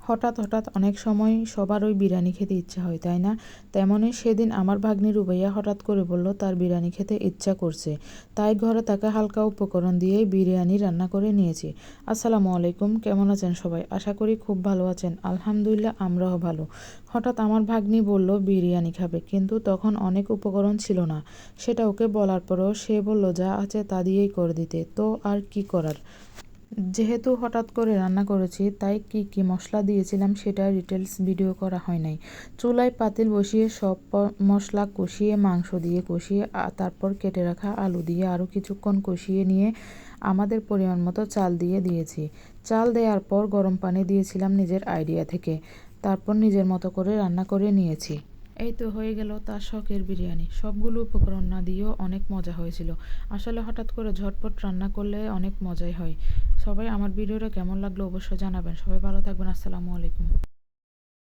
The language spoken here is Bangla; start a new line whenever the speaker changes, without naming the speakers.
হঠাৎ হঠাৎ অনেক সময় সবারই বিরিয়ানি খেতে ইচ্ছা হয়, তাই না? তেমনই সেদিন আমার ভাগ্নি রুবাইয়া হঠাৎ করে বলল তার বিরিয়ানি খেতে ইচ্ছা করছে। তাই ঘরে থাকা হালকা উপকরণ দিয়েই বিরিয়ানি রান্না করে নিয়েছি। আসসালামু আলাইকুম, কেমন আছেন সবাই? আশা করি খুব ভালো আছেন। আলহামদুলিল্লাহ, আমরাও ভালো। হঠাৎ আমার ভাগ্নি বলল বিরিয়ানি খাবে, কিন্তু তখন অনেক উপকরণ ছিল না। সেটা ওকে বলার পরেও সে বলল যা আছে তা দিয়েই করে দিতে। তো আর কি করার। যেহেতু হঠাৎ করে রান্না করেছি, তাই কি কি মশলা দিয়েছিলাম সেটা ডিটেলস ভিডিও করা হয় নাই। চুলায় পাতিল বসিয়ে সব মশলা কষিয়ে, মাংস দিয়ে কষিয়ে, তারপর কেটে রাখা আলু দিয়ে আরও কিছুক্ষণ কষিয়ে নিয়ে আমাদের পরিমাণ মতো চাল দিয়েছি। চাল দেওয়ার পর গরম পানি দিয়েছিলাম নিজের আইডিয়া থেকে। তারপর নিজের মতো করে রান্না করে নিয়েছি। এই তো হয়ে গেল তার শখের বিরিয়ানি। সবগুলো উপকরণ না দিয়েও অনেক মজা হয়েছিল। আসলে হঠাৎ করে ঝটপট রান্না করলে অনেক মজাই হয়। সবাই আমার ভিডিওটা কেমন লাগলো অবশ্যই জানাবেন। সবাই ভালো থাকবেন। আসসালামু আলাইকুম।